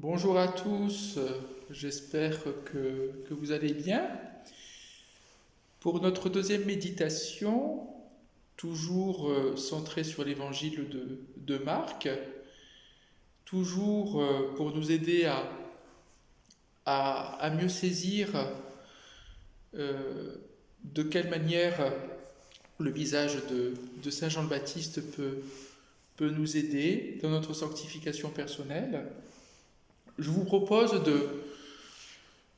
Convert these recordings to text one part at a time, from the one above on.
Bonjour à tous, j'espère que vous allez bien. Pour notre deuxième méditation, toujours centrée sur l'évangile de Marc, toujours pour nous aider à mieux saisir euh, de quelle manière le visage de Saint Jean le Baptiste peut nous aider dans notre sanctification personnelle. Je vous propose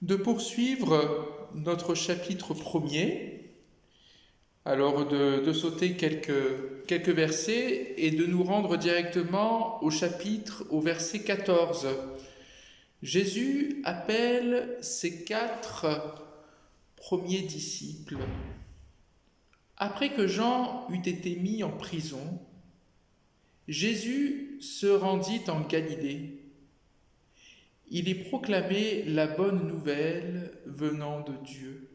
de poursuivre notre chapitre premier, alors de sauter quelques versets et de nous rendre directement au verset 14. Jésus appelle ses 4 premiers disciples. Après que Jean eut été mis en prison, Jésus se rendit en Galilée. Il y proclamait la bonne nouvelle venant de Dieu.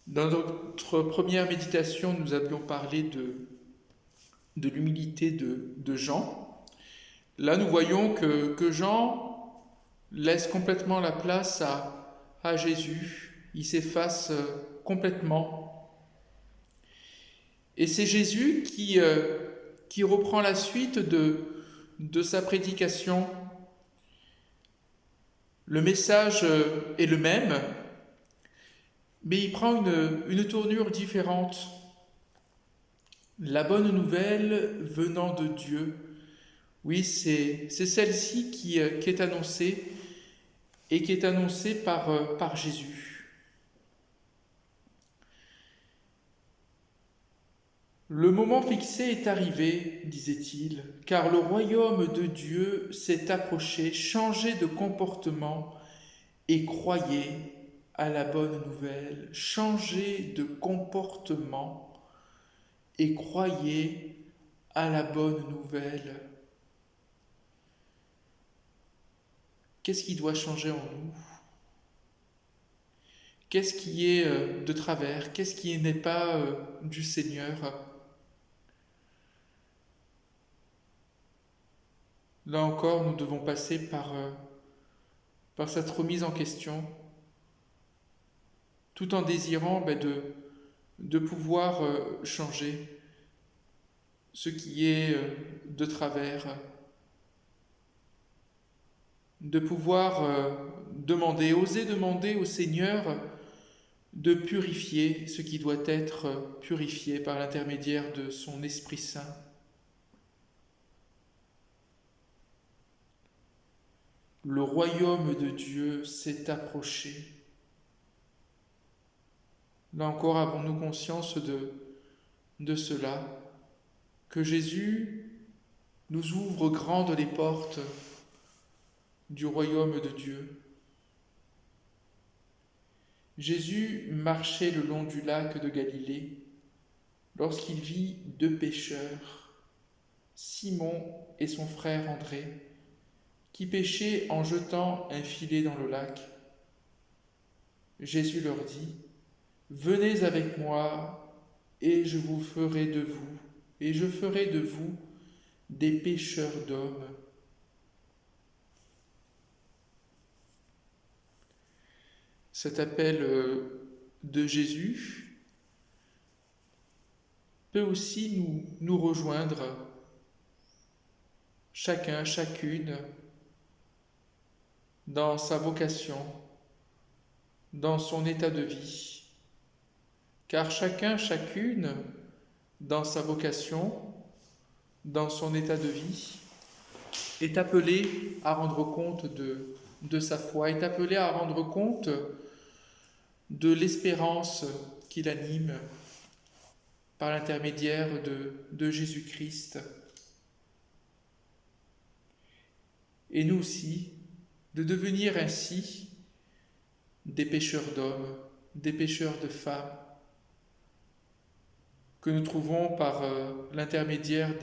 Dans notre première méditation, nous avions parlé de l'humilité de Jean. Là, nous voyons que Jean laisse complètement la place à Jésus. Il s'efface complètement. Et c'est Jésus qui reprend la suite de sa prédication. Le message est le même, mais il prend une tournure différente. La bonne nouvelle venant de Dieu. Oui, c'est celle-ci qui est annoncée et qui est annoncée par Jésus. Le moment fixé est arrivé, disait-il, car le royaume de Dieu s'est approché, changez de comportement et croyez à la bonne nouvelle. Changez de comportement et croyez à la bonne nouvelle. Qu'est-ce qui doit changer en nous? Qu'est-ce qui est de travers? Qu'est-ce qui n'est pas du Seigneur? Là encore, nous devons passer par cette remise en question, tout en désirant de pouvoir changer ce qui est de travers, de pouvoir oser demander au Seigneur de purifier ce qui doit être purifié par l'intermédiaire de son Esprit Saint. Le royaume de Dieu s'est approché. Là encore, avons-nous conscience de cela, que Jésus nous ouvre grandes les portes du royaume de Dieu. Jésus marchait le long du lac de Galilée lorsqu'il vit 2 pêcheurs, Simon et son frère André, qui pêchaient en jetant un filet dans le lac. Jésus leur dit, « Venez avec moi et je ferai de vous des pêcheurs d'hommes. » Cet appel de Jésus peut aussi nous rejoindre, chacun, chacune, dans sa vocation, dans son état de vie. Car chacun, chacune, dans sa vocation, dans son état de vie, est appelé à rendre compte de sa foi, est appelé à rendre compte de l'espérance qui l'anime par l'intermédiaire de Jésus-Christ. Et nous aussi, de devenir ainsi des pêcheurs d'hommes, des pêcheurs de femmes, que nous trouvons par l'intermédiaire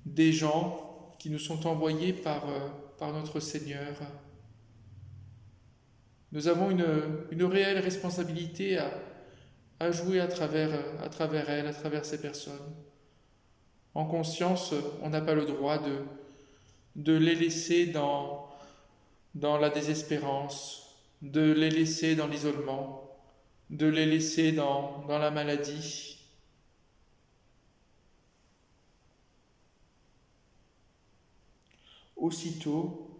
des gens qui nous sont envoyés par notre Seigneur. Nous avons une réelle responsabilité à jouer à travers elles, à travers ces personnes. En conscience, on n'a pas le droit de les laisser dans la désespérance, de les laisser dans l'isolement, de les laisser dans la maladie. Aussitôt,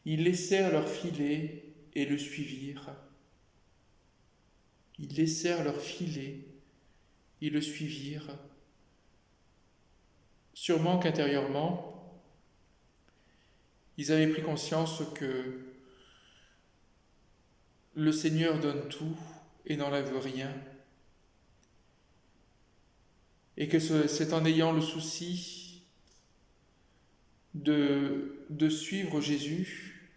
ils laissèrent leur filet et le suivirent. Ils laissèrent leur filet et le suivirent. Sûrement qu'intérieurement, ils avaient pris conscience que le Seigneur donne tout et n'enlève rien. Et que c'est en ayant le souci de suivre Jésus,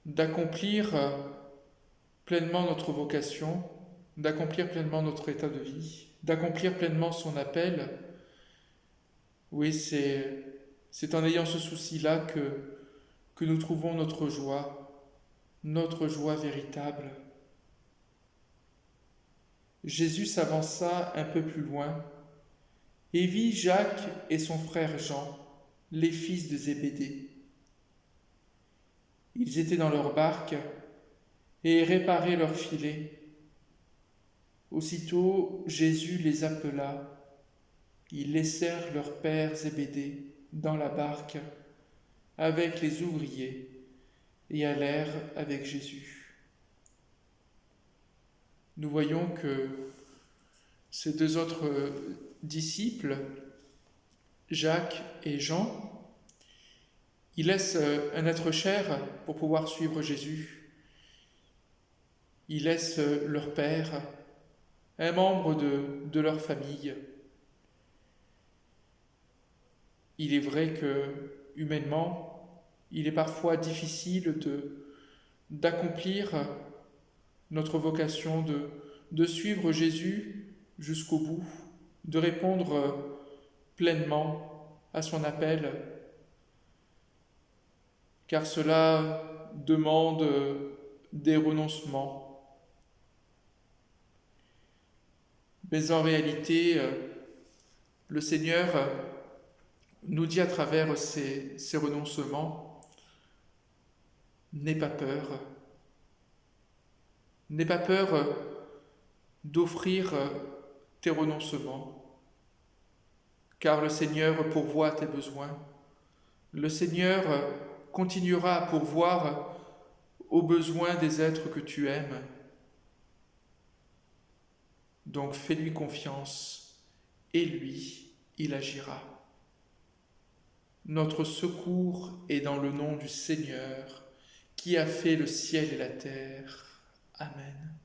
d'accomplir pleinement notre vocation, d'accomplir pleinement notre état de vie, d'accomplir pleinement son appel. Oui, c'est en ayant ce souci-là que nous trouvons notre joie véritable. Jésus s'avança un peu plus loin et vit Jacques et son frère Jean, les fils de Zébédée. Ils étaient dans leur barque et réparaient leur filet. Aussitôt, Jésus les appela. Ils laissèrent leur père Zébédée dans la barque avec les ouvriers et allèrent avec Jésus. Nous voyons que ces deux autres disciples, Jacques et Jean, ils laissent un être cher pour pouvoir suivre Jésus. Ils laissent leur père, un membre de leur famille. Il est vrai que, humainement, il est parfois difficile d'accomplir notre vocation de suivre Jésus jusqu'au bout, de répondre pleinement à son appel, car cela demande des renoncements. Mais en réalité, le Seigneur nous dit à travers ces renoncements, n'aie pas peur. N'aie pas peur d'offrir tes renoncements, car le Seigneur pourvoit tes besoins. Le Seigneur continuera à pourvoir aux besoins des êtres que tu aimes. Donc fais-lui confiance et lui, il agira. Notre secours est dans le nom du Seigneur qui a fait le ciel et la terre. Amen.